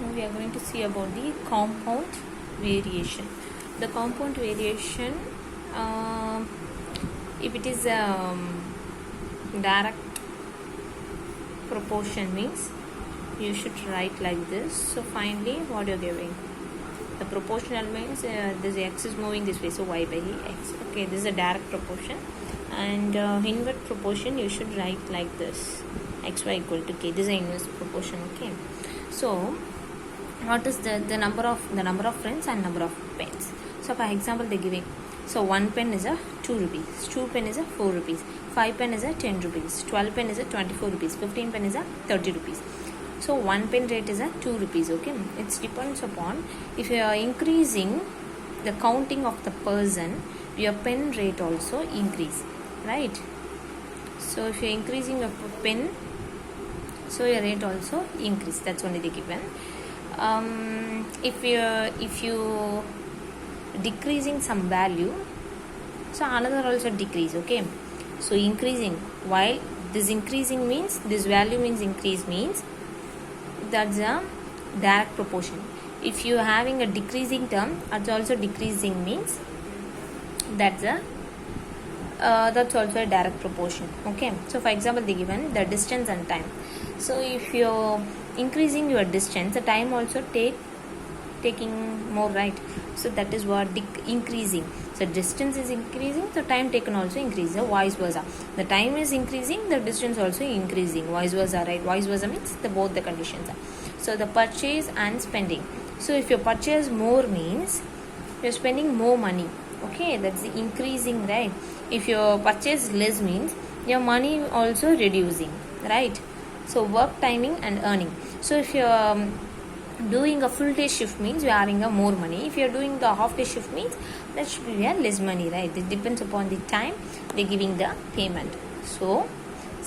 Now we are going to see about the compound variation. The compound variation, if it is direct proportion, means you should write like this. So finally, what you're giving? The proportional means this x is moving this way, so y by x. Okay, this is a direct proportion, and inverse proportion you should write like this: xy equal to k. This is an inverse proportion. Okay, so what is the number of friends and number of pens? So for example, they're giving, so 1 pen is a 2 rupees, 2 pen is a 4 rupees, 5 pen is a 10 rupees, 12 pen is a 24 rupees, 15 pen is a 30 rupees. So 1 pen rate is a 2 rupees. Okay, it depends upon if you are increasing the counting of the person, your pen rate also increase, right? So if you are increasing your pen, so your rate also increase. That's only the given. If you decreasing some value, so another also decrease. Okay, so increasing, while this increasing means this value means increase, means that's a direct proportion. If you are having a decreasing term, it's also decreasing, means that's also a direct proportion. Okay, so for example, they given the distance and time. So if you're increasing your distance, the time also taking more, right? So that is what increasing. So distance is increasing, so time taken also increases, so vice versa. The time is increasing, the distance also increasing, vice versa, right? Vice versa means both the conditions are. So the purchase and spending. So if you purchase more, means you're spending more money. Okay, that's the increasing, right? If you purchase less, means your money also reducing, right? So work timing and earning. So if you're doing a full day shift, means you are having a more money. If you are doing the half day shift, means that should be a less money, right? It depends upon the time they're giving the payment. So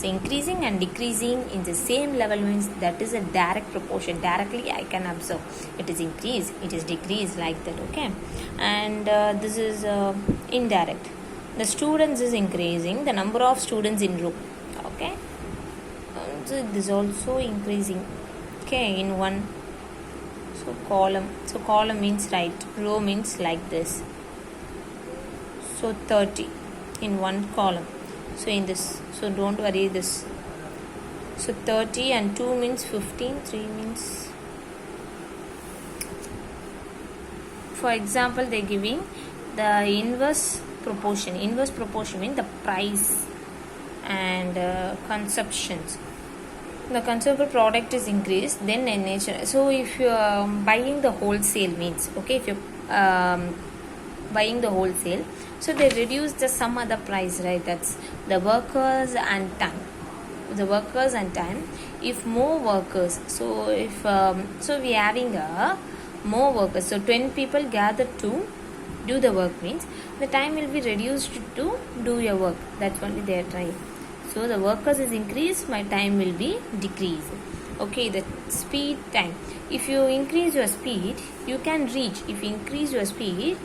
increasing and decreasing in the same level means that is a direct proportion. Directly I can observe it is increase, it is decrease, like that. Okay, and this is indirect. The students is increasing, the number of students in room. Okay, so this is also increasing. Okay, in one. So column. So column means right, row means like this. So 30 in one column. So in this, so don't worry this. So 30 and 2 means 15, 3 means. For example, they're giving the inverse proportion. Inverse proportion means the price and consumptions. The consumer product is increased, then in nature. So if you are buying the wholesale, means, okay, if you're buying the wholesale, so they reduce the some other price, right? That's the workers and time. The workers and time. If more workers, so if so we are having a more workers, so 10 people gathered to do the work, means the time will be reduced to do your work. That's only they are trying. So the workers is increased, my time will be decreased. Okay, the speed time. If you increase your speed, you can reach. If you increase your speed,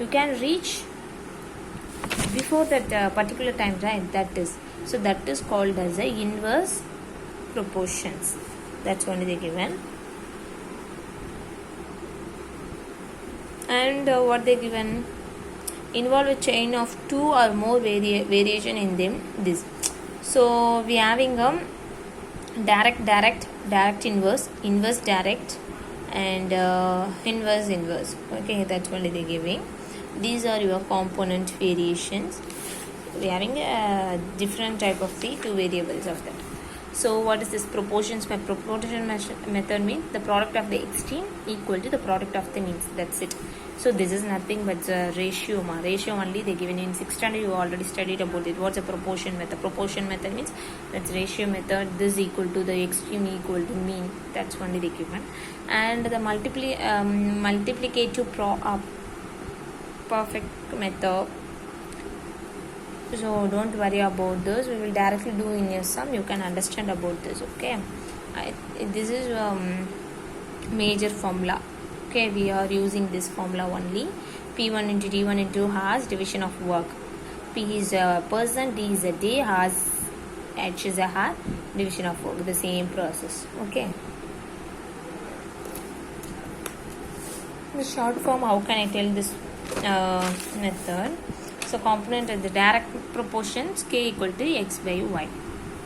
you can reach before that particular time, right? That is, so that is called as a inverse proportions. That's only they given. And what they given, involve a chain of 2 or more variation in them. This. So we are having direct inverse, inverse direct, and inverse. Okay, that's only they're giving. These are your component variations. We are having a different type of the 2 variables of that. So what is this proportions? My proportion method means the product of the extreme equal to the product of the means. That's it. So this is nothing but the ratio. Ratio only they given in 6th standard. You already studied about it. What's a proportion method? Proportion method means that's ratio method. This equal to the extreme equal to mean. That's only they given. And the multiplicative perfect method. So don't worry about this. We will directly do in your sum. You can understand about this. Okay, this is major formula. Okay, we are using this formula only. P1 into D1 into hours, division of work. P is a person, D is a day, hours, H is a hour, division of work. The same process. Okay. the short form, how can I tell this method? So component of the direct proportions k equal to x by y.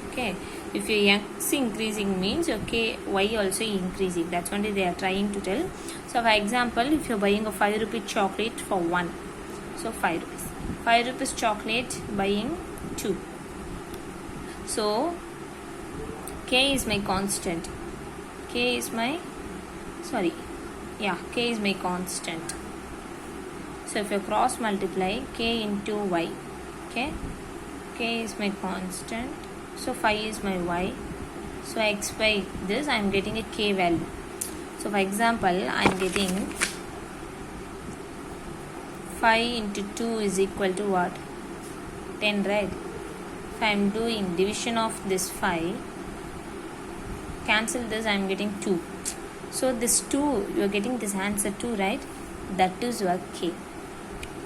Okay, if your x increasing means your k y also increasing. That's only they are trying to tell. So for example, if you're buying a 5 rupee chocolate for 1, so 5 rupees. 5 rupees chocolate buying 2. So k is my constant. K is my constant. So if you cross multiply k into y, okay, k is my constant, so 5 is my y, so x by this I am getting a k value. So for example, I am getting 5 into 2 is equal to what? 10, right? If I am doing division of this 5, cancel this, I am getting 2. So this 2, you are getting this answer 2, right? That is your k.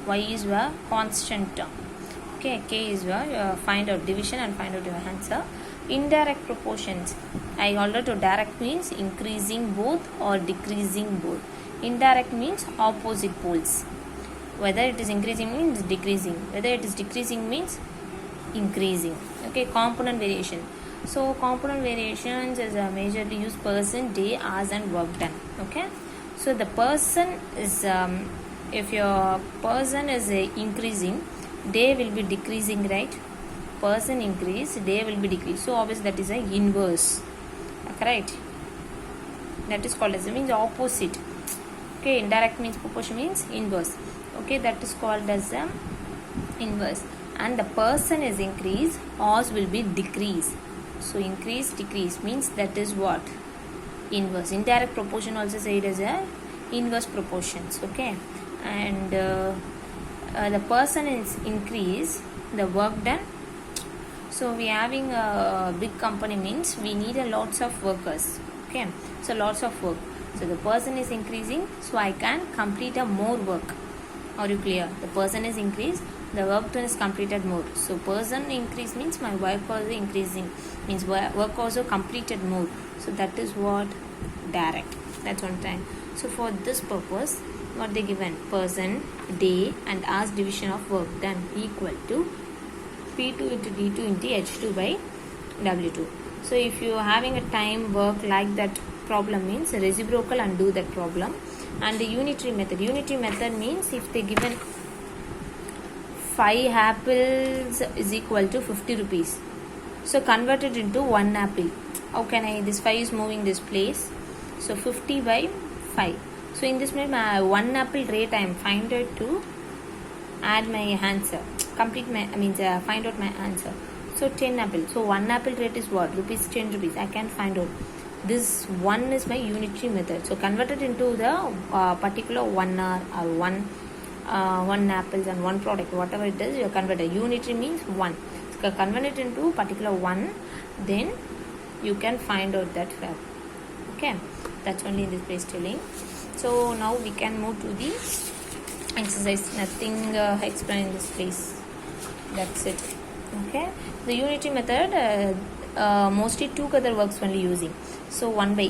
Y is your constant term. Okay, k is your find out division and find out your answer. Indirect proportions. I already told direct means increasing both or decreasing both. Indirect means opposite poles. Whether it is increasing means decreasing. Whether it is decreasing means increasing. Okay, component variation. So component variations is a majorly used person, day, hours and work done. Okay, so the person is if your person is increasing, day will be decreasing, right? Person increase, day will be decrease. So obviously that is a inverse, right? That is called as means opposite. Okay, indirect means proportion means inverse. Okay, that is called as inverse. And the person is increase, ours will be decrease. So increase, decrease means that is what? Inverse. Indirect proportion also said as a inverse proportions. Okay, and the person is increase, the work done. So we having a big company means we need a lots of workers. Okay, so lots of work. So the person is increasing, so I can complete a more work. Are you clear? The person is increased, the work done is completed more. So person increase means my work also increasing, means work also completed more. So that is what? Direct. That's one time. So for this purpose, what they given? Person, day and hours division of work done equal to P2 into D2 into H2 by W2. So if you are having a time work like that problem means reciprocal and do that problem. And the unitary method. Unitary method means if they given 5 apples is equal to 50 rupees. So convert it into 1 apple. How can I? This 5 is moving this place. So 50 by 5. So in this way, my 1 apple rate I am find out to add my answer. Complete my, find out my answer. So 10 apple. So 1 apple rate is what? Rupees 10 rupees. I can find out. This 1 is my unitary method. So convert it into the particular 1 hour or 1 apples and 1 product. Whatever it is, you convert it. Unitary means 1. So convert it into particular 1. Then you can find out that value. Okay. That's only in this place telling. So now we can move to the exercise. Nothing explained in this place. That's it. Okay. The unitary method mostly 2 other works only using. So 1 by